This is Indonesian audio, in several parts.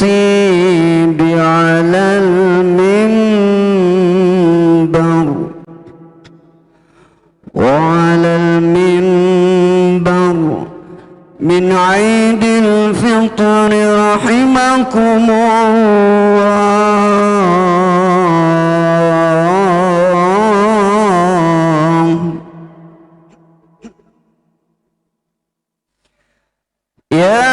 الخطيب على المنبر وعلى المنبر من عيد الفطر رحمكم الله. يا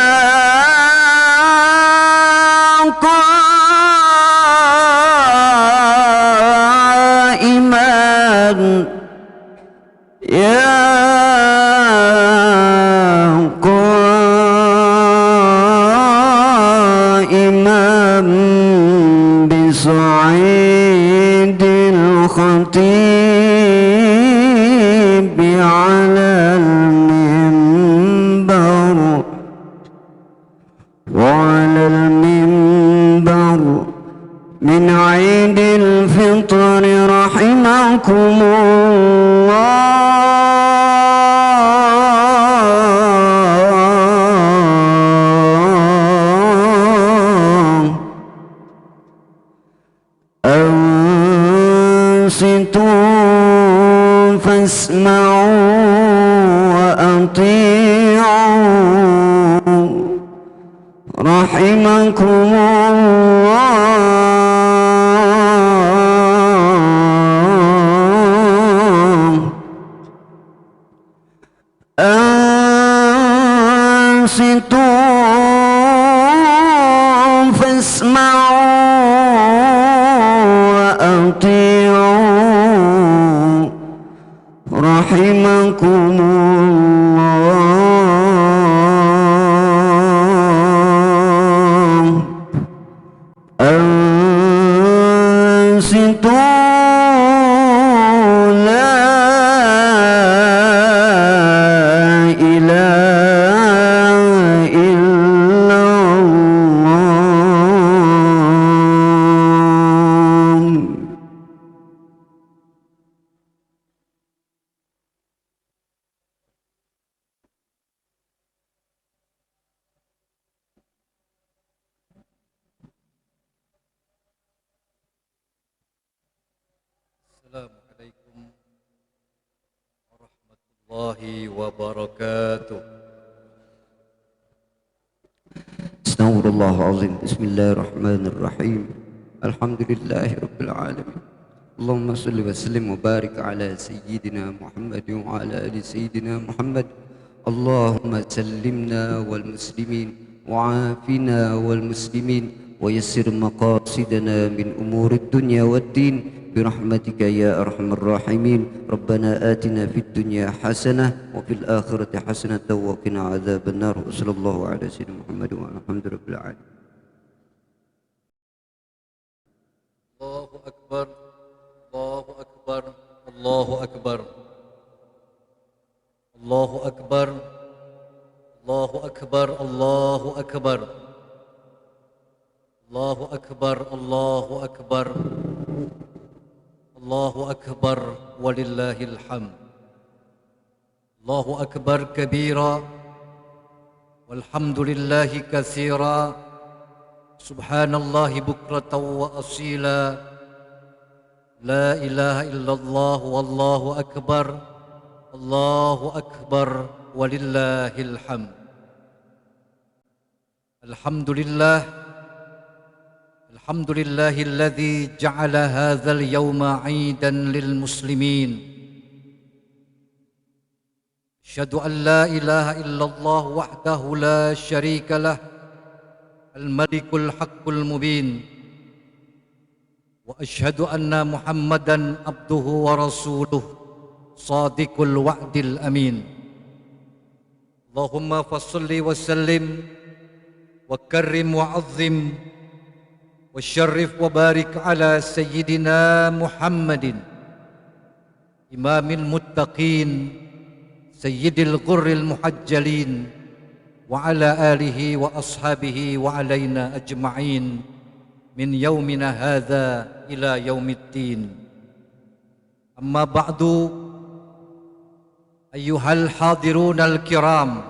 قائما بصعيد الخطيب على المنبر وعلى المنبر من عيد الفطر رحمكم الله. أنصتوا فاسمعوا وأطيعوا رحمكم الله. أنصتوا فاسمعوا وأطيعوا رحمكم الله. أنصتوا لا إله إلا الله. Assalamualaikum warahmatullahi wabarakatuh. Astaghfirullahaladzim. Bismillahirrahmanirrahim. Alhamdulillahi rabbil alamin. Allahumma salli wa sallim wa barik ala sayyidina Muhammad wa ala ali sayyidina Muhammad. Allahumma sallimna wal muslimin wa afina wal muslimin wa yassir maqasidana min umurid dunya wad din برحمتك يا أرحم الراحمين. ربنا آتنا في الدنيا حسنة وفي الآخرة حسنة وقنا عذاب النار. وصلى الله على سيدنا محمد وعلى الحمد رب العالمين. Allahu Akbar, Allahu Akbar, Allahu Akbar, Allahu Akbar, Allahu Akbar, Allahu Akbar, Allahu Akbar, Allahu Akbar, Allahu Akbar, walillahil hamd. Allahu Akbar kabira, walhamdulillahi katsira, subhanallahi bukratan wa asila, la ilaha illallah, wallahu akbar, Allahu akbar, walillahil hamd. Alhamdulillah, alhamdulillahilladzi ja'ala hadzal yawma 'idan lil muslimin. Asyhadu an la ilaha illallah wahdahu la syarika lah, al-malikul haqqul mubin. Wa asyhadu anna Muhammadan abduhu wa rasuluh, sadiqul wa'dil amin. Allahumma fassalli wa sallim wa karrim wa azzim wa syarrif wa barik ala sayyidina Muhammadin imamil muttaqin sayyidil ghurril muhajjalin wa ala alihi wa ashabihi wa alaina ajma'in min yaumina hadza ila yaumiddin. Amma ba'du, ayyuhal hadirunal kiram,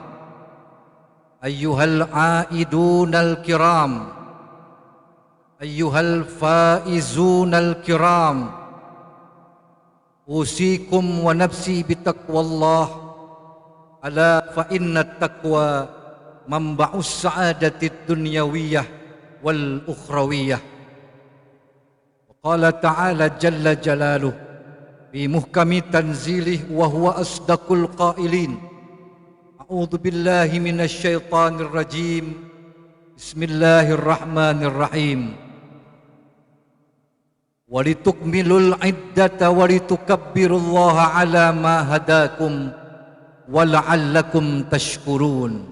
ayyuhal aidunal kiram, Ayyuhal faizunal kiram, usikum wa nafsi bitaqwallah, ala fa inna taqwa manba'us sa'adatid dunyawiyah wal ukhrawiyah. Wa qala ta'ala jalla jalaluh fi muhkami tanzilih wa huwa asdaqul qailin. A'udzu billahi minasy syaithanir rajim. Bismillahirrahmanirrahim. Walitukmilul iddata walitukabbirullaha ala ma hadakum wala'allakum tashkurun.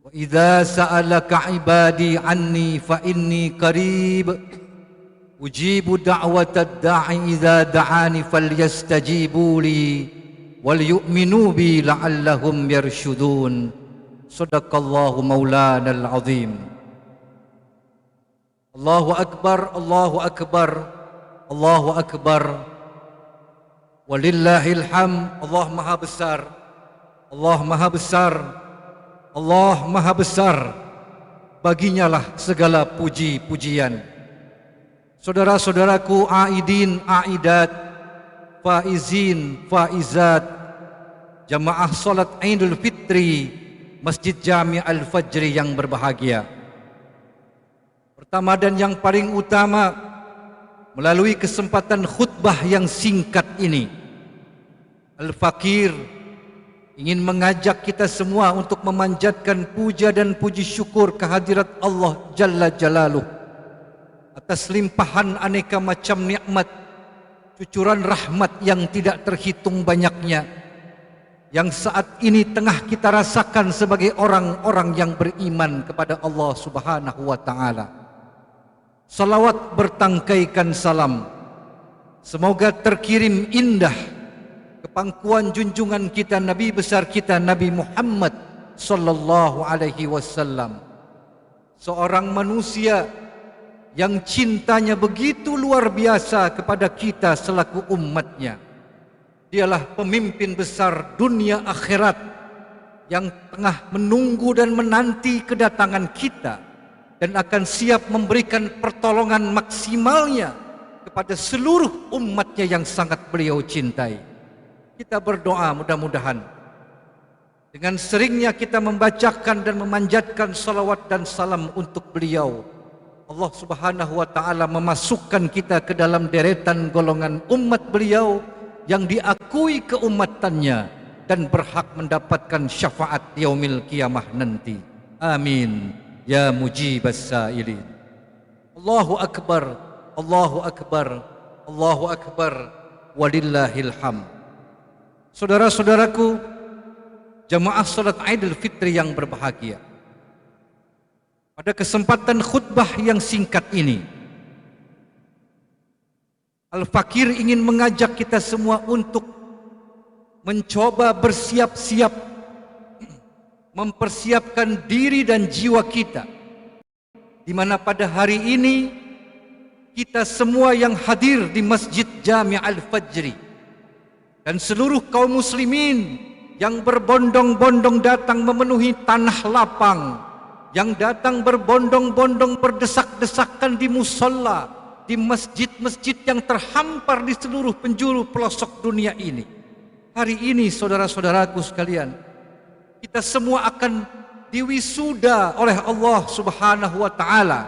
Wa idza sa'alaka ibadi anni fa inni qarib ujibu da'watad da'i idza da'ani falyastajibu li wal yu'minu bi la'allahum yarshudun. Sadaqallahu maulanal azim. Allahu akbar, Allahu akbar, Allahu akbar. Walillahil hamd. Allah maha besar, Allah maha besar, Allah maha besar. Baginya lah segala puji-pujian. Saudara-saudaraku aidin, aidat, faizin, faizat, jamaah salat Idul Fitri Masjid Jami' Al-Fajri yang berbahagia. Pertama dan yang paling utama, melalui kesempatan khutbah yang singkat ini, Al-Fakir ingin mengajak kita semua untuk memanjatkan puja dan puji syukur kehadirat Allah Jalla Jalaluh atas limpahan aneka macam nikmat, cucuran rahmat yang tidak terhitung banyaknya, yang saat ini tengah kita rasakan sebagai orang-orang yang beriman kepada Allah Subhanahu wa ta'ala. Salawat bertangkaikan salam semoga terkirim indah ke pangkuan junjungan kita, Nabi besar kita, Nabi Muhammad sallallahu alaihi wasallam, seorang manusia yang cintanya begitu luar biasa kepada kita selaku umatnya. Dialah pemimpin besar dunia akhirat yang tengah menunggu dan menanti kedatangan kita dan akan siap memberikan pertolongan maksimalnya kepada seluruh umatnya yang sangat beliau cintai. Kita berdoa mudah-mudahan dengan seringnya kita membacakan dan memanjatkan salawat dan salam untuk beliau, Allah Subhanahu wa ta'ala memasukkan kita ke dalam deretan golongan umat beliau yang diakui keumatannya dan berhak mendapatkan syafaat yaumil qiyamah nanti. Amin ya mujibas sailin. Allahu akbar, Allahu akbar, Allahu akbar, walillahil hamd. Saudara-saudaraku jamaah salat Idul Fitri yang berbahagia, pada kesempatan khutbah yang singkat ini, Al-Fakir ingin mengajak kita semua untuk mencoba bersiap-siap, mempersiapkan diri dan jiwa kita, di mana pada hari ini kita semua yang hadir di Masjid Jami' Al-Fajri dan seluruh kaum muslimin yang berbondong-bondong datang memenuhi tanah lapang, yang datang berbondong-bondong berdesak-desakan di musola, di masjid-masjid yang terhampar di seluruh penjuru pelosok dunia ini. Hari ini saudara-saudaraku sekalian, kita semua akan diwisuda oleh Allah Subhanahu wa ta'ala.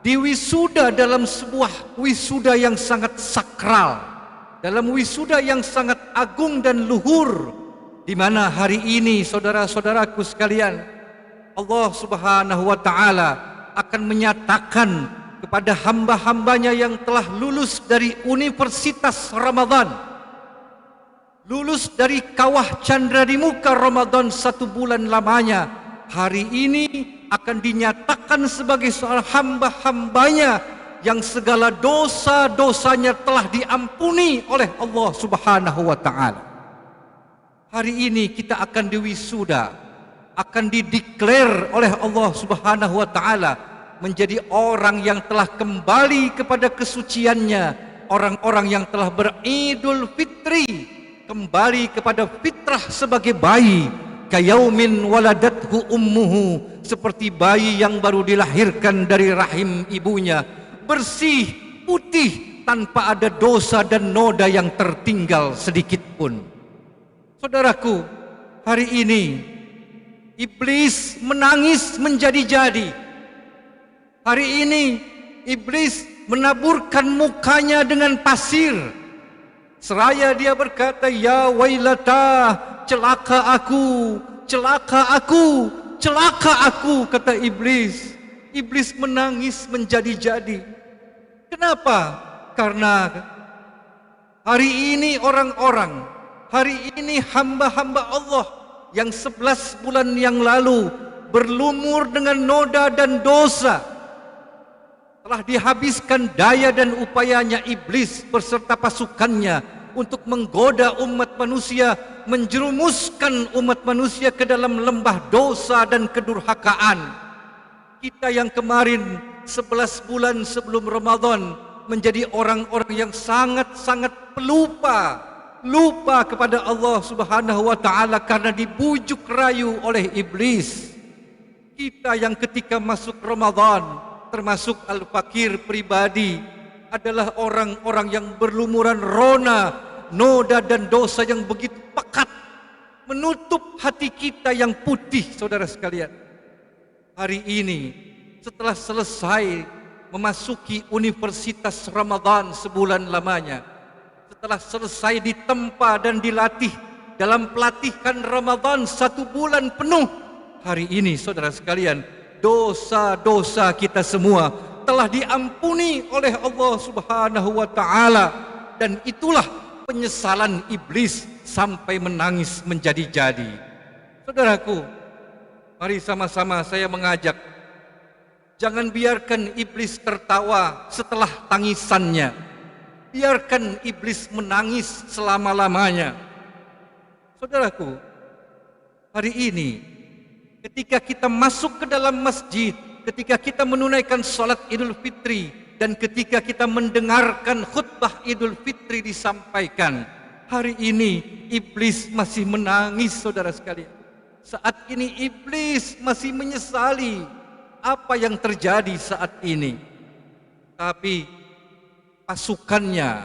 Diwisuda dalam sebuah wisuda yang sangat sakral, dalam wisuda yang sangat agung dan luhur, di mana hari ini saudara-saudaraku sekalian, Allah Subhanahu wa ta'ala akan menyatakan kepada hamba-hambanya yang telah lulus dari Universitas Ramadan, lulus dari kawah candra di muka Ramadan 1 bulan lamanya, hari ini akan dinyatakan sebagai seorang hamba-hambanya yang segala dosa-dosanya telah diampuni oleh Allah Subhanahu wa ta'ala. Hari ini kita akan diwisuda, akan dideklar oleh Allah Subhanahu wa ta'ala menjadi orang yang telah kembali kepada kesuciannya, orang-orang yang telah beridul fitri, kembali kepada fitrah sebagai bayi, kayaumin waladathu ummuhu, seperti bayi yang baru dilahirkan dari rahim ibunya, bersih, putih, tanpa ada dosa dan noda yang tertinggal sedikit pun. Saudaraku, hari ini iblis menangis menjadi-jadi. Hari ini iblis menaburkan mukanya dengan pasir. Seraya dia berkata, ya wailata, celaka aku, celaka aku, celaka aku, kata iblis. Iblis menangis menjadi-jadi. Kenapa? Karena hari ini orang-orang, hari ini hamba-hamba Allah yang 11 bulan yang lalu berlumur dengan noda dan dosa, telah dihabiskan daya dan upayanya iblis beserta pasukannya untuk menggoda umat manusia, menjerumuskan umat manusia ke dalam lembah dosa dan kedurhakaan. Kita yang kemarin 11 bulan sebelum Ramadan menjadi orang-orang yang sangat-sangat lupa kepada Allah Subhanahu wa taala karena dibujuk rayu oleh iblis. Kita yang ketika masuk Ramadan, termasuk al-fakir pribadi, adalah orang-orang yang berlumuran rona, noda dan dosa yang begitu pekat menutup hati kita yang putih. Saudara sekalian, hari ini setelah selesai memasuki Universitas Ramadan sebulan lamanya, setelah selesai ditempa dan dilatih dalam pelatihan Ramadan 1 bulan penuh, hari ini saudara sekalian, dosa-dosa kita semua telah diampuni oleh Allah Subhanahu wa taala, dan itulah penyesalan iblis sampai menangis menjadi-jadi. Saudaraku, mari sama-sama saya mengajak, jangan biarkan iblis tertawa setelah tangisannya. Biarkan iblis menangis selama-lamanya. Saudaraku, hari ini ketika kita masuk ke dalam masjid, ketika kita menunaikan salat Idul Fitri, dan ketika kita mendengarkan khutbah Idul Fitri disampaikan, hari ini iblis masih menangis, saudara sekalian. Saat ini iblis masih menyesali apa yang terjadi saat ini. Tapi pasukannya,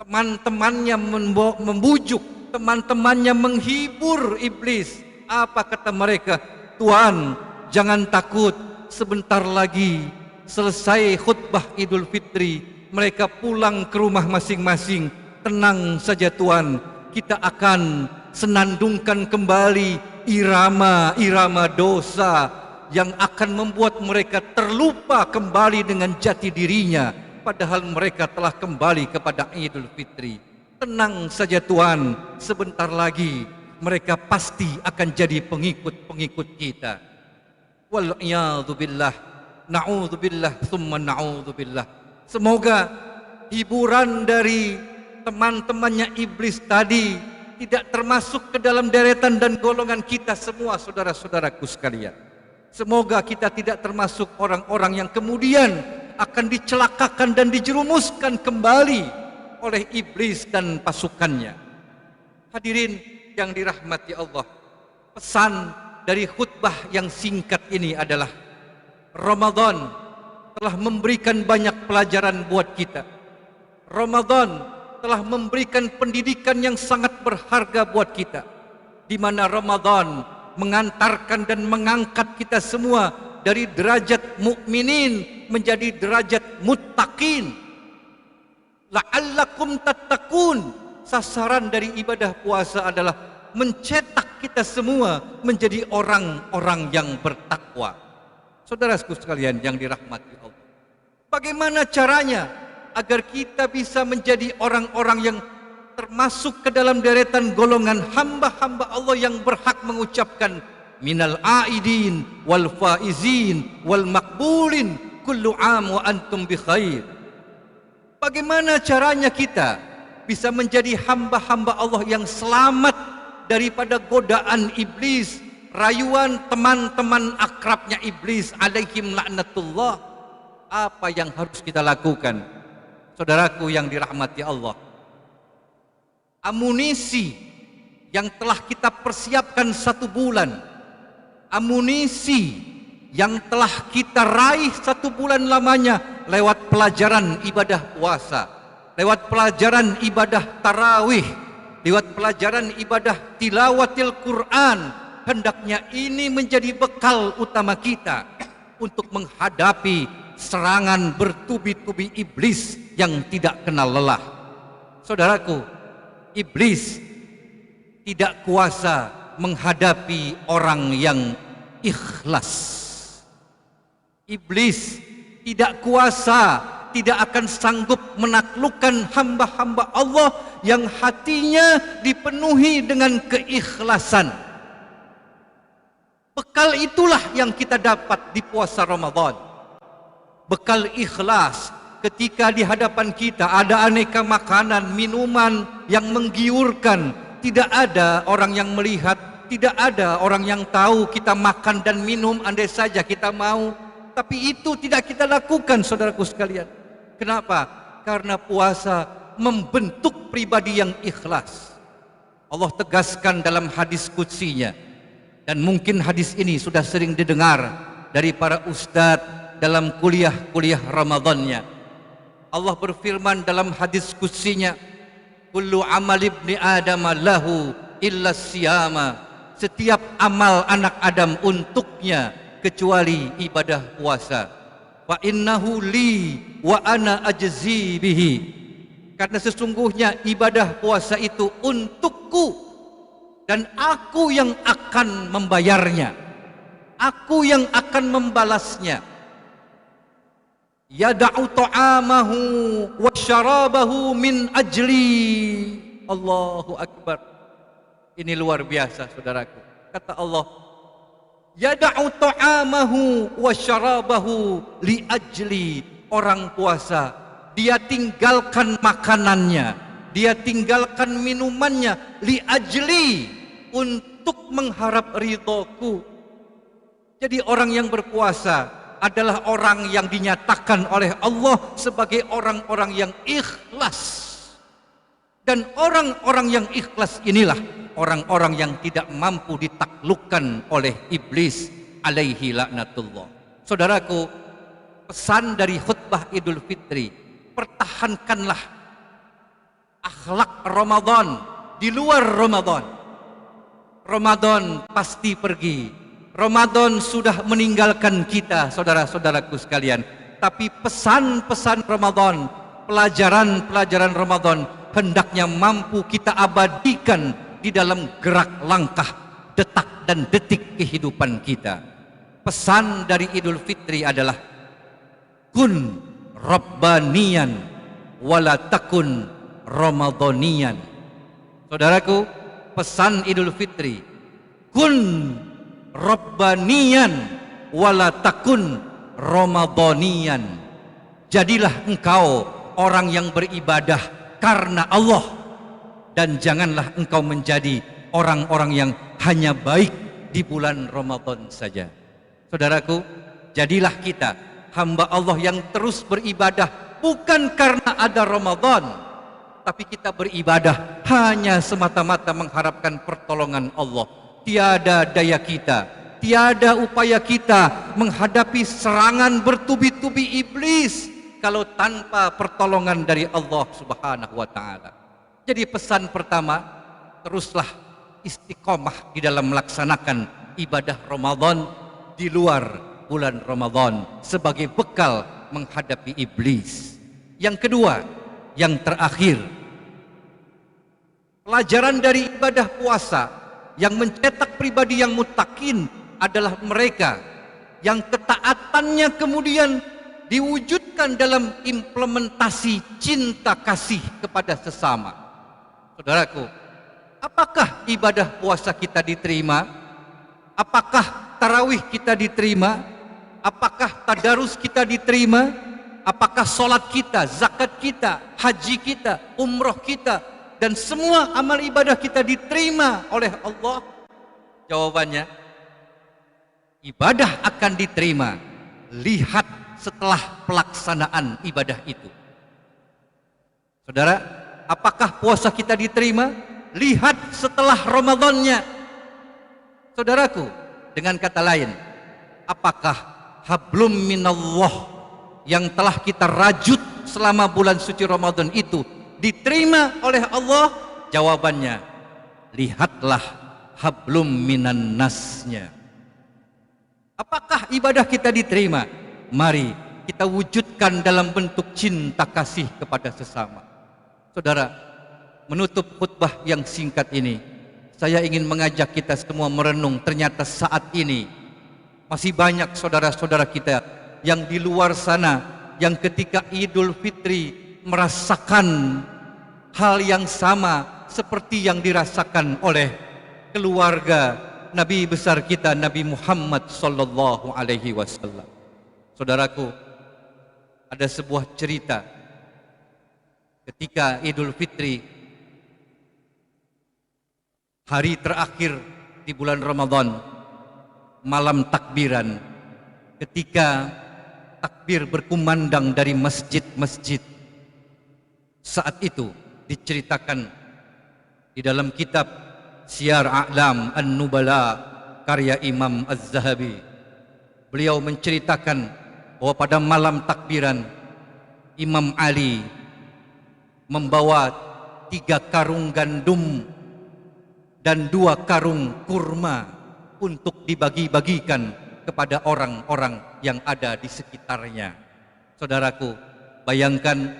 teman-temannya membujuk, teman-temannya menghibur iblis. Apa kata mereka? Tuan, jangan takut, sebentar lagi selesai khutbah Idul Fitri, mereka pulang ke rumah masing-masing. Tenang saja Tuan, kita akan senandungkan kembali irama-irama dosa yang akan membuat mereka terlupa kembali dengan jati dirinya, padahal mereka telah kembali kepada Idul Fitri. Tenang saja Tuan, sebentar lagi mereka pasti akan jadi pengikut-pengikut kita. Wal'iyadzubillah, na'udzubillah, thumma na'udzubillah. Semoga hiburan dari teman-temannya iblis tadi tidak termasuk ke dalam deretan dan golongan kita semua, saudara-saudaraku sekalian. Semoga kita tidak termasuk orang-orang yang kemudian akan dicelakakan dan dijerumuskan kembali oleh iblis dan pasukannya. Hadirin yang dirahmati Allah, pesan dari khutbah yang singkat ini adalah Ramadan telah memberikan banyak pelajaran buat kita. Ramadan telah memberikan pendidikan yang sangat berharga buat kita, di mana Ramadan mengantarkan dan mengangkat kita semua dari derajat mukminin menjadi derajat muttaqin. La'allakum tattaqun. Sasaran dari ibadah puasa adalah mencetak kita semua menjadi orang-orang yang bertakwa. Saudaraku sekalian yang dirahmati Allah, bagaimana caranya agar kita bisa menjadi orang-orang yang termasuk ke dalam deretan golongan hamba-hamba Allah yang berhak mengucapkan minal aidin wal faizin wal makbulin kullu am wa antum bi khair? Bagaimana caranya kita bisa menjadi hamba-hamba Allah yang selamat daripada godaan iblis, rayuan teman-teman akrabnya iblis alaihim laknatullah? Apa yang harus kita lakukan, saudaraku yang dirahmati Allah? Amunisi yang telah kita persiapkan 1 bulan, amunisi yang telah kita raih 1 bulan lamanya lewat pelajaran ibadah puasa, lewat pelajaran ibadah tarawih, lewat pelajaran ibadah tilawatil Quran, hendaknya ini menjadi bekal utama kita untuk menghadapi serangan bertubi-tubi iblis yang tidak kenal lelah. Saudaraku, iblis tidak kuasa menghadapi orang yang ikhlas. Iblis tidak kuasa, tidak akan sanggup menaklukkan hamba-hamba Allah yang hatinya dipenuhi dengan keikhlasan. Bekal itulah yang kita dapat di puasa Ramadan. Bekal ikhlas. Ketika di hadapan kita ada aneka makanan, minuman yang menggiurkan, tidak ada orang yang melihat, tidak ada orang yang tahu kita makan dan minum, andai saja kita mau. Tapi itu tidak kita lakukan, saudaraku sekalian. Kenapa? Karena puasa membentuk pribadi yang ikhlas. Allah tegaskan dalam hadis qudsinya, dan mungkin hadis ini sudah sering didengar dari para ustadz dalam kuliah-kuliah Ramadannya. Allah berfirman dalam hadis qudsinya, kullu amal ibni adam lahu illa siyama. Setiap amal anak Adam untuknya kecuali ibadah puasa. Fa innahu li wa ana ajzi bihi. Karena sesungguhnya ibadah puasa itu untukku dan aku yang akan membayarnya. Aku yang akan membalasnya. Yada'u ta'amahu wa syarabahu min ajli. Allahu Akbar. Ini luar biasa, saudaraku. Kata Allah, yada'u ta'amahu wa syarabahu li ajli. Orang puasa, dia tinggalkan makanannya, dia tinggalkan minumannya li ajli, untuk mengharap ridhoku. Jadi orang yang berpuasa adalah orang yang dinyatakan oleh Allah sebagai orang-orang yang ikhlas. Dan orang-orang yang ikhlas inilah orang-orang yang tidak mampu ditaklukkan oleh iblis alaihi laknatullah. Saudaraku, pesan dari khutbah Idul Fitri, pertahankanlah akhlak Ramadan di luar Ramadan. Ramadan pasti pergi. Ramadan sudah meninggalkan kita, saudara-saudaraku sekalian. Tapi pesan-pesan Ramadan, pelajaran-pelajaran Ramadan hendaknya mampu kita abadikan di dalam gerak langkah, detak dan detik kehidupan kita. Pesan dari Idul Fitri adalah kun rabbaniyan wala takun ramadhaniyan. Saudaraku, pesan Idul Fitri, kun rabbaniyan wala takun ramadhaniyan. Jadilah engkau orang yang beribadah karena Allah, dan janganlah engkau menjadi orang-orang yang hanya baik di bulan Ramadan saja. Saudaraku, jadilah kita hamba Allah yang terus beribadah bukan karena ada Ramadan, tapi kita beribadah hanya semata-mata mengharapkan pertolongan Allah. Tiada daya kita, tiada upaya kita menghadapi serangan bertubi-tubi iblis kalau tanpa pertolongan dari Allah Subhanahu wa taala. Jadi pesan pertama, teruslah istiqomah di dalam melaksanakan ibadah Ramadan di luar bulan Ramadan sebagai bekal menghadapi iblis. Yang kedua, yang terakhir, pelajaran dari ibadah puasa yang mencetak pribadi yang muttaqin adalah mereka yang ketaatannya kemudian diwujudkan dalam implementasi cinta kasih kepada sesama. Saudaraku, apakah ibadah puasa kita diterima? Apakah tarawih kita diterima? Apakah tadarus kita diterima? Apakah sholat kita, zakat kita, haji kita, umroh kita, dan semua amal ibadah kita diterima oleh Allah? Jawabannya, ibadah akan diterima lihat setelah pelaksanaan ibadah itu. Saudara, apakah puasa kita diterima? lihat setelah Ramadannya. Saudaraku, dengan kata lain, apakah hablum minallah yang telah kita rajut selama bulan suci Ramadan itu diterima oleh Allah? Jawabannya, lihatlah hablum minan nasnya. Apakah ibadah kita diterima? Mari kita wujudkan dalam bentuk cinta kasih kepada sesama. Saudara, menutup khutbah yang singkat ini, saya ingin mengajak kita semua merenung. Ternyata saat ini masih banyak saudara-saudara kita yang di luar sana yang ketika Idul Fitri merasakan hal yang sama seperti yang dirasakan oleh keluarga Nabi besar kita Nabi Muhammad sallallahu alaihi wasallam. Saudaraku, ada sebuah cerita ketika Idul Fitri, hari terakhir di bulan Ramadan, malam takbiran, ketika takbir berkumandang dari masjid-masjid. Saat itu diceritakan di dalam kitab Syiar A'lam An-Nubala karya Imam Az-Zahabi. Beliau menceritakan bahwa pada malam takbiran Imam Ali membawa 3 karung gandum dan 2 karung kurma untuk dibagi-bagikan kepada orang-orang yang ada di sekitarnya. Saudaraku, bayangkan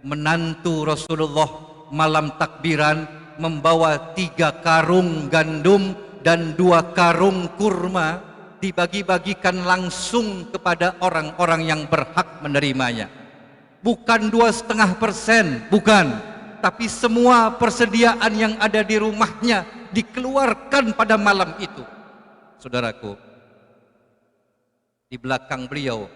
menantu Rasulullah malam takbiran membawa 3 karung gandum dan 2 karung kurma, dibagi-bagikan langsung kepada orang-orang yang berhak menerimanya. Bukan 2,5%, bukan. Tapi semua persediaan yang ada di rumahnya dikeluarkan pada malam itu. Saudaraku, di belakang beliau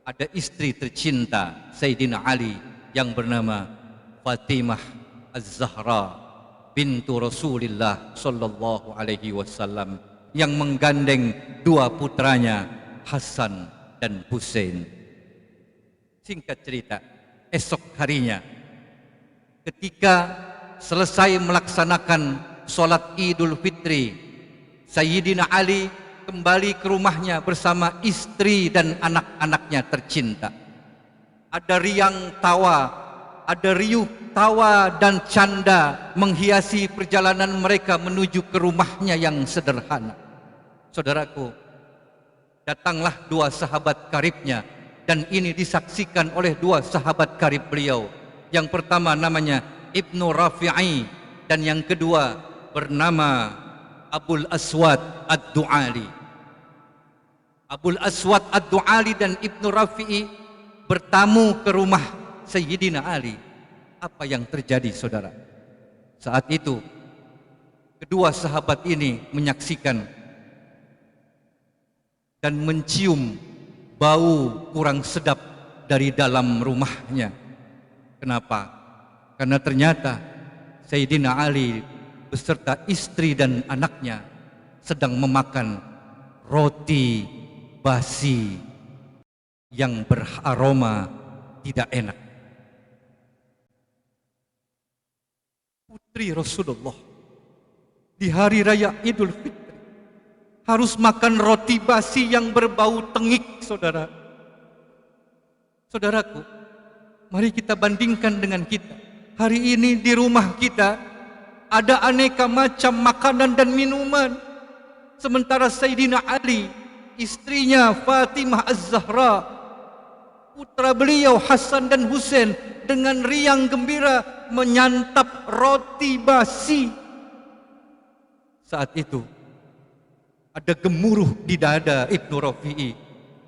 ada istri tercinta Sayyidina Ali yang bernama Fatimah Az-Zahra bintu Rasulullah sallallahu alaihi wasallam, yang menggandeng 2 putranya Hasan dan Husain. Singkat cerita, esok harinya ketika selesai melaksanakan sholat Idul Fitri, Sayyidina Ali kembali ke rumahnya bersama istri dan anak-anaknya tercinta. Ada riang tawa, ada riuh tawa dan canda menghiasi perjalanan mereka menuju ke rumahnya yang sederhana. Saudaraku, datanglah 2 sahabat karibnya, dan ini disaksikan oleh 2 sahabat karib beliau. Yang pertama namanya Ibnu Rafi'i, dan yang kedua bernama Abul Aswad Ad-Du'ali. Abul Aswad Ad-Du'ali dan Ibnu Rafi'i bertamu ke rumah Sayyidina Ali. Apa yang terjadi, saudara? Saat itu kedua sahabat ini menyaksikan dan mencium bau kurang sedap dari dalam rumahnya. Kenapa? Karena ternyata Sayyidina Ali beserta istri dan anaknya sedang memakan roti basi yang beraroma tidak enak. Putri Rasulullah di hari raya Idul Fitri harus makan roti basi yang berbau tengik, saudara. Saudaraku, mari kita bandingkan dengan kita. Hari ini di rumah kita ada aneka macam makanan dan minuman. Sementara Sayyidina Ali, istrinya Fatimah Az-Zahra, putra beliau Hasan dan Husain dengan riang gembira menyantap roti basi. Saat itu ada gemuruh di dada Ibnu Rafi'i,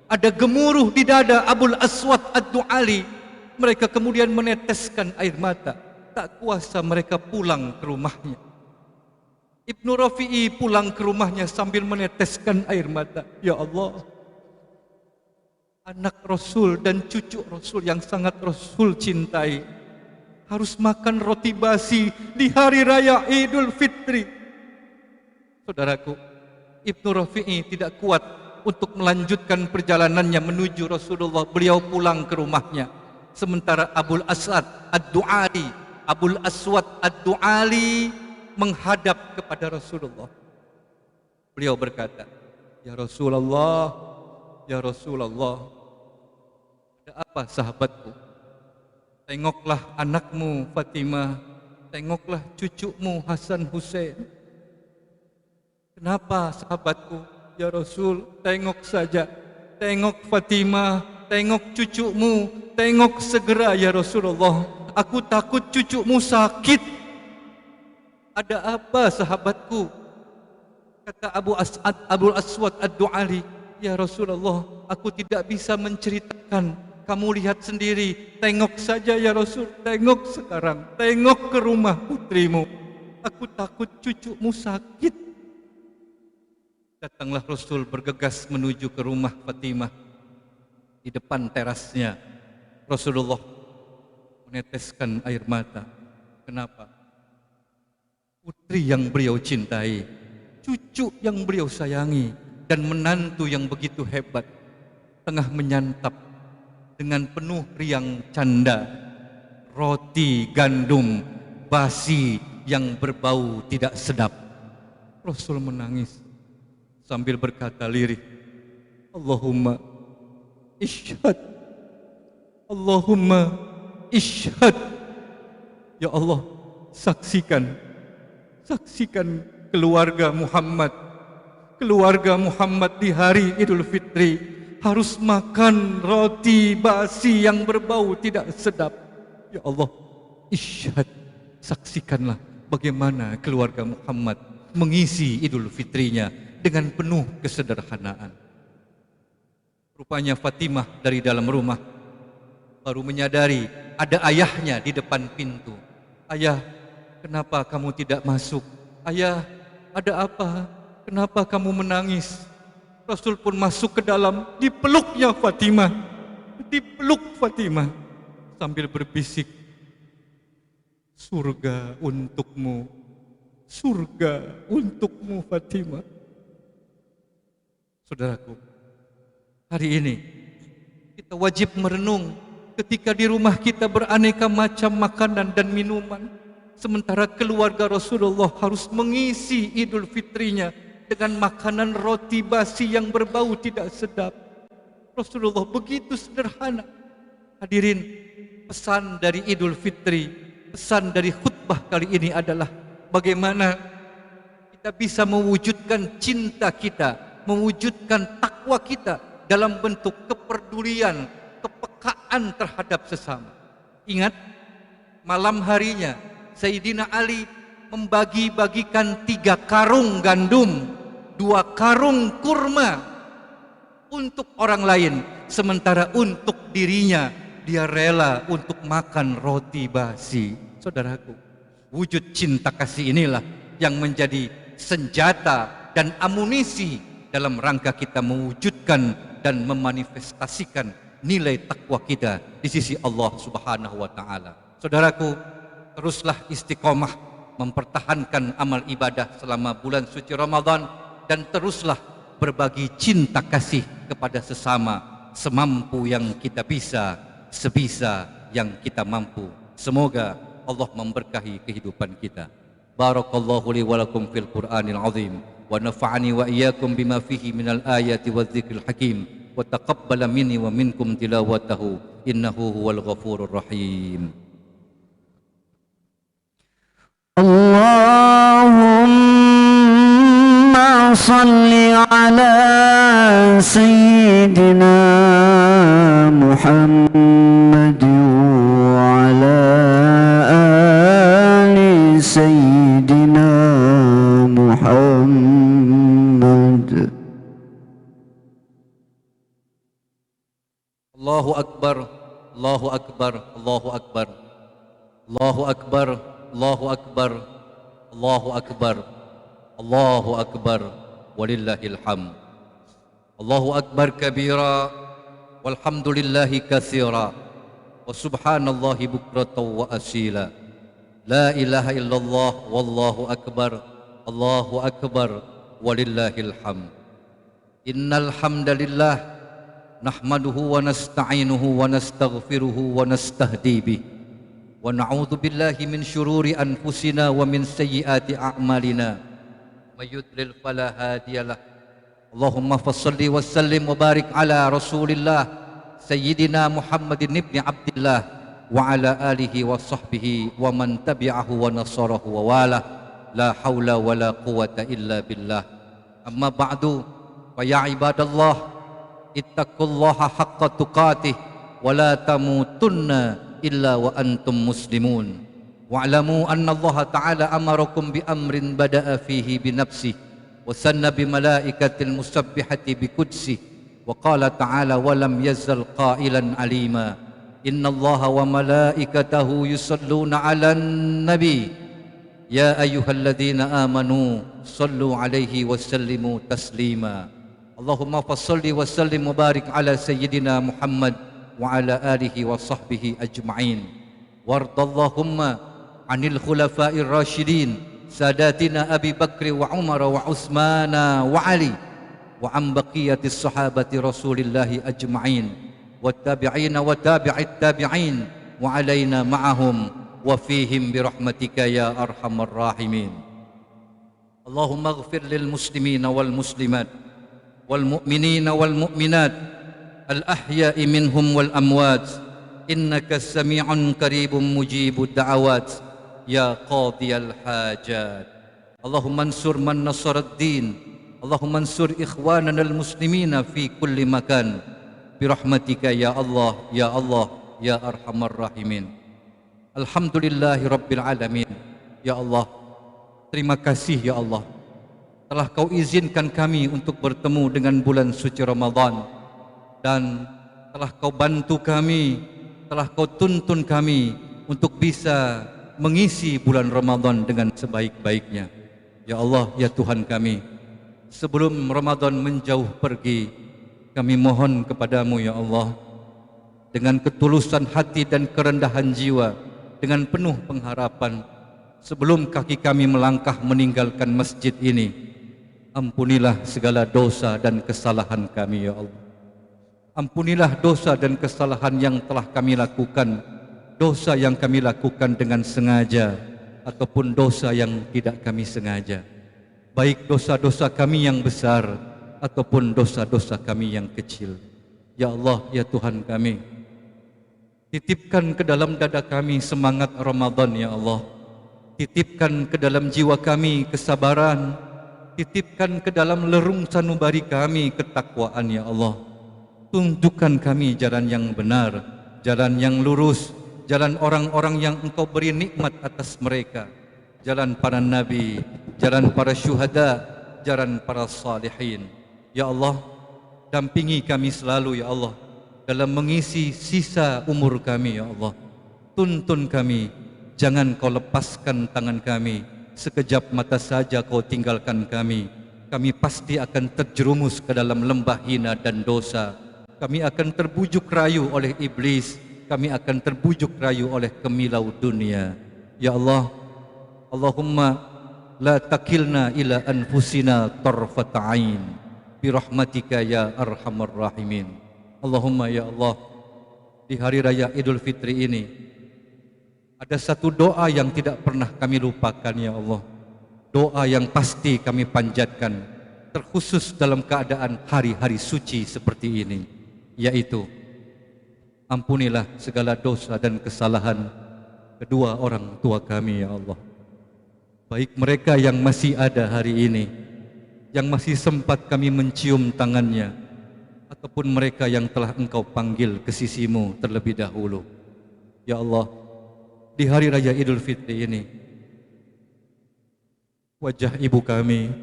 ada gemuruh di dada Abul Aswad Ad-Du'ali. Mereka kemudian meneteskan air mata. Tak kuasa mereka pulang ke rumahnya. Ibnu Rafi'i pulang ke rumahnya sambil meneteskan air mata. Ya Allah, anak Rasul dan cucu Rasul yang sangat Rasul cintai harus makan roti basi di hari raya Idul Fitri. Saudaraku, Ibnu Rafi'i tidak kuat untuk melanjutkan perjalanannya menuju Rasulullah. Beliau pulang ke rumahnya. Sementara Abul Aswad Ad-Du'ali, Abul Aswad Ad-Du'ali menghadap kepada Rasulullah. Beliau berkata, "Ya Rasulullah, ya Rasulullah, ada apa sahabatku? Tengoklah anakmu Fatimah, tengoklah cucumu Hasan Hussein. Kenapa sahabatku? Ya Rasul, tengok saja, tengok Fatimah, tengok cucumu, tengok segera ya Rasulullah. Aku takut cucumu sakit." Ada apa sahabatku? Kata Abul Aswad Ad-Du'ali, "Ya Rasulullah, aku tidak bisa menceritakan. Kamu lihat sendiri, tengok saja ya Rasul, tengok sekarang, tengok ke rumah putrimu. Aku takut cucumu sakit." Datanglah Rasul bergegas menuju ke rumah Fatimah. Di depan terasnya, Rasulullah meneteskan air mata. Kenapa? Putri yang beliau cintai, cucu yang beliau sayangi, dan menantu yang begitu hebat tengah menyantap dengan penuh riang canda roti gandum basi yang berbau tidak sedap. Rasul menangis sambil berkata lirih, "Allahumma ishhad, Allahumma ishhad." Ya Allah, saksikan keluarga Muhammad di hari Idul Fitri harus makan roti basi yang berbau tidak sedap. Ya Allah, ishhad, saksikanlah bagaimana keluarga Muhammad mengisi Idul Fitrinya dengan penuh kesederhanaan. Rupanya Fatimah dari dalam rumah baru menyadari ada ayahnya di depan pintu. "Ayah, kenapa kamu tidak masuk? Ayah, ada apa? Kenapa kamu menangis?" Rasul pun masuk ke dalam, dipeluknya Fatimah, sambil berbisik, surga untukmu Fatimah." Saudaraku, hari ini kita wajib merenung ketika di rumah kita beraneka macam makanan dan minuman, sementara keluarga Rasulullah harus mengisi Idul Fitrinya dengan makanan roti basi yang berbau tidak sedap. Rasulullah begitu sederhana. Hadirin, pesan dari Idul Fitri, pesan dari khutbah kali ini adalah bagaimana kita bisa mewujudkan cinta kita, mewujudkan takwa kita dalam bentuk kepedulian, kepekaan terhadap sesama. Ingat, malam harinya Sayyidina Ali membagi-bagikan 3 karung gandum, 2 karung kurma untuk orang lain, sementara untuk dirinya dia rela untuk makan roti basi. Saudaraku, wujud cinta kasih inilah yang menjadi senjata dan amunisi dalam rangka kita mewujudkan dan memanifestasikan nilai takwa kita di sisi Allah Subhanahu wa taala. Saudaraku, teruslah istiqomah mempertahankan amal ibadah selama bulan suci Ramadan, dan teruslah berbagi cinta kasih kepada sesama semampu yang kita bisa, sebisa yang kita mampu. Semoga Allah memberkahi kehidupan kita. Barakallahu li wa lakum fil Qur'anil azim wa nafa'ani wa iyyakum bima fihi minal ayati wadh-dhikril hakim wa taqabbala minni wa minkum tilawatahu innahu huwal ghafurur rahim. Allahumma salli ala sayyidina Muhammad wa ala ali sayyidina Muhammad. Allahu Akbar, Allahu Akbar, Allahu Akbar, Allahu Akbar, Allahu Akbar, Allahu Akbar, Allahu Akbar, walillahil hamd. Allahu Akbar kabira, walhamdulillahi katsira, wa subhanallahi bukratan wa asila. La ilaha illallah, wallahu akbar, Allahu akbar, walillahil hamd. Innal hamdalillah nahmaduhu wa nasta'inuhu wa nastaghfiruhu wa nastahdi bih wa na'udzu billahi min syururi anfusina wa min sayyiati a'malina. May yudlil fala hadiyalah. Allahumma fassalli wa sallim wa barik ala Rasulillah Sayyidina Muhammadin ibn Abdillah wa ala alihi wa sahbihi wa man tabi'ahu wa nasarahu wa wala. La haula wa la quwata illa billah. Amma ba'du, fa ya ibadallah, ittaqullaha haqqa tuqatih wa la tamutunna illa wa antum muslimun. Wa'lamu anna Allah ta'ala amarakum bi amrin bada'a fihi bi nafsih wa sanna bi malaikatil musabbihati bi qudsi wa qala ta'ala wa lam yazal qailan alima inna Allah wa malaikatahu yusalluna 'alan nabi ya ayyuhalladzina amanu sallu 'alaihi wa sallimu taslima. Allahumma fassalli wa sallim wa barik ala sayyidina Muhammad wa ala alihi wa sahbihi ajma'in. Wardallahumma 'anil khulafa'ir rasyidin sadatina Abi Bakr wa Umar wa Utsman wa Ali wa an baqiyatis sahabati Rasulillahi ajma'in wattabi'ina wa tabi'it tabi'in wa alaina ma'ahum wa fihim bi rahmatika ya arhamar rahimin. Allahumma ighfir lil muslimina wal muslimat wal mu'minina wal mu'minat al ahya'i minhum wal amwat innaka sami'un qaribun mujibud da'awat ya qadiyal hajat. Allahumma ansur man nasarad din, Allahumma ansur ikhwanana al muslimina fi kulli makan bi rahmatika ya Allah ya Allah ya arhamar rahimin. Alhamdulillahi Rabbil Alamin. Ya Allah, terima kasih ya Allah telah kau izinkan kami untuk bertemu dengan bulan suci Ramadan, dan telah kau bantu kami, telah kau tuntun kami untuk bisa mengisi bulan Ramadan dengan sebaik-baiknya. Ya Allah, ya Tuhan kami, sebelum Ramadan menjauh pergi, kami mohon kepadamu ya Allah, dengan ketulusan hati dan kerendahan jiwa, dengan penuh pengharapan, sebelum kaki kami melangkah meninggalkan masjid ini, ampunilah segala dosa dan kesalahan kami ya Allah. Ampunilah dosa dan kesalahan yang telah kami lakukan, dosa yang kami lakukan dengan sengaja ataupun dosa yang tidak kami sengaja, baik dosa-dosa kami yang besar ataupun dosa-dosa kami yang kecil. Ya Allah, ya Tuhan kami, titipkan ke dalam dada kami semangat Ramadan ya Allah. Titipkan ke dalam jiwa kami kesabaran. Titipkan ke dalam lerung sanubari kami ketakwaan ya Allah. Tunjukkan kami jalan yang benar, jalan yang lurus, jalan orang-orang yang Engkau beri nikmat atas mereka, jalan para nabi, jalan para syuhada, jalan para salihin. Ya Allah, dampingi kami selalu ya Allah dalam mengisi sisa umur kami ya Allah. Tuntun kami, jangan kau lepaskan tangan kami, sekejap mata saja kau tinggalkan kami. Kami pasti akan terjerumus ke dalam lembah hina dan dosa. Kami akan terbujuk rayu oleh iblis, kami akan terbujuk rayu oleh kemilau dunia. Ya Allah, Allahumma la takilna ila anfusina tarfata ain bi rahmatika ya arhamar rahimin. Allahumma ya Allah, di hari raya Idul Fitri ini ada satu doa yang tidak pernah kami lupakan ya Allah. Doa yang pasti kami panjatkan, terkhusus dalam keadaan hari-hari suci seperti ini, yaitu ampunilah segala dosa dan kesalahan kedua orang tua kami ya Allah. Baik mereka yang masih ada hari ini, yang masih sempat kami mencium tangannya, ataupun mereka yang telah Engkau panggil ke sisimu terlebih dahulu. Ya Allah, di hari raya Idul Fitri ini, wajah ibu kami,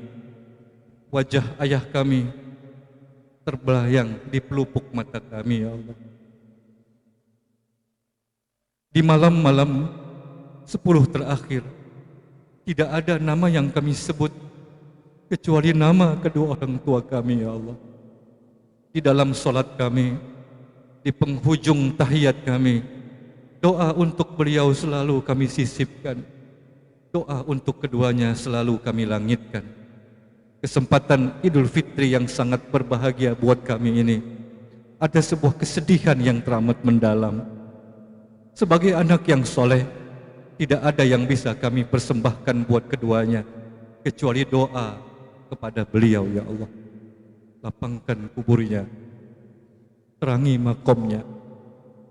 wajah ayah kami terbelayang di pelupuk mata kami ya Allah. Di malam-malam 10 terakhir, tidak ada nama yang kami sebut kecuali nama kedua orang tua kami ya Allah. Di dalam solat kami, di penghujung tahiyat kami, doa untuk beliau selalu kami sisipkan. Doa untuk keduanya selalu kami langitkan. Kesempatan Idul Fitri yang sangat berbahagia buat kami ini, ada sebuah kesedihan yang teramat mendalam. Sebagai anak yang soleh, tidak ada yang bisa kami persembahkan buat keduanya kecuali doa kepada beliau. Ya Allah, lapangkan kuburnya, terangi makomnya,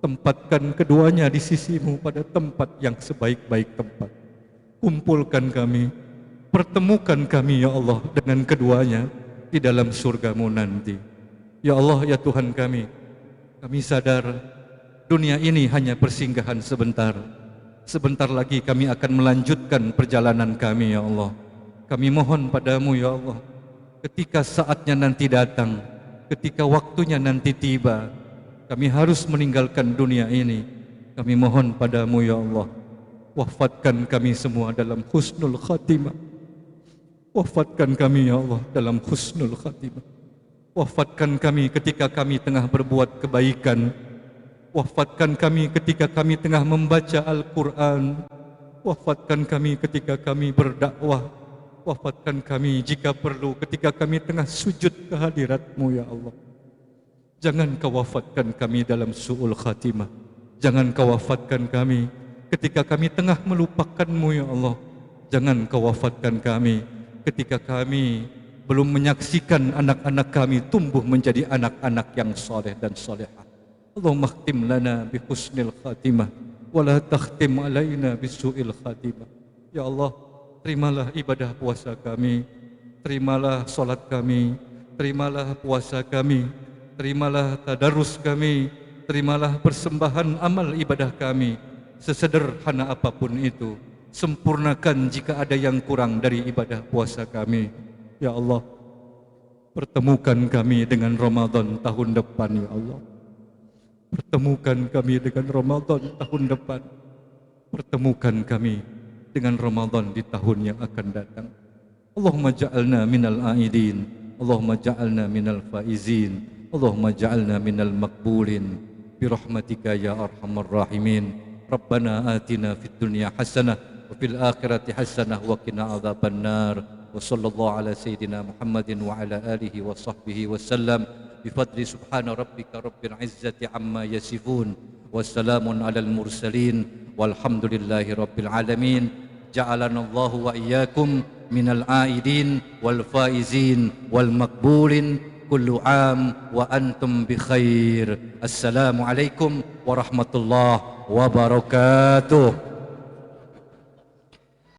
tempatkan keduanya di sisimu pada tempat yang sebaik-baik tempat. Kumpulkan kami, pertemukan kami ya Allah dengan keduanya di dalam surgamu nanti. Ya Allah, ya Tuhan kami sadar dunia ini hanya persinggahan sebentar. Sebentar lagi kami akan melanjutkan perjalanan kami ya Allah. Kami mohon padamu ya Allah, ketika saatnya nanti datang, ketika waktunya nanti tiba, kami harus meninggalkan dunia ini. Kami mohon padamu ya Allah, wafatkan kami semua dalam husnul khatimah. Wafatkan kami ya Allah dalam husnul khatimah. Wafatkan kami ketika kami tengah berbuat kebaikan. Wafatkan kami ketika kami tengah membaca Al-Quran. Wafatkan kami ketika kami berdakwah. Wafatkan kami jika perlu ketika kami tengah sujud kehadirat-Mu ya Allah. Jangan Kau wafatkan kami dalam su'ul khatimah. Jangan Kau wafatkan kami ketika kami tengah melupakan-Mu ya Allah. Jangan Kau wafatkan kami ketika kami belum menyaksikan anak-anak kami tumbuh menjadi anak-anak yang soleh dan solehah. Allahumma khtim lana bi husnil khatimah wa la takhtim alaina bi su'il khatimah. Ya Allah, terimalah ibadah puasa kami, terimalah solat kami, terimalah puasa kami, terimalah tadarus kami, terimalah persembahan amal ibadah kami, sesederhana apapun itu. Sempurnakan jika ada yang kurang dari ibadah puasa kami. Ya Allah, pertemukan kami dengan Ramadan tahun depan ya Allah. Pertemukan kami dengan Ramadan tahun depan. Pertemukan kami dengan Ramadan di tahun yang akan datang. Allahumma ja'alna minal aidin, Allahumma ja'alna minal faizin, Allahumma ja'alna minal maqbulin bi rahmatika ya arhamar rahimin. Rabbana atina fid dunya hasanah wa fil akhirati hasanah wa qina adzabannar. Wa sallallahu ala sayyidina Muhammadin wa ala alihi wa sahbihi wa sallam. Bifadli subhana rabbika rabbil izzati amma yasifun. Wassalamun alal mursalin. Walhamdulillahi rabbil alamin. Ja'alana Allahu wa iyyakum minal aidin wal faizin wal maqbulin. Kullu am wa antum bi khair. Assalamualaikum warahmatullahi wabarakatuh.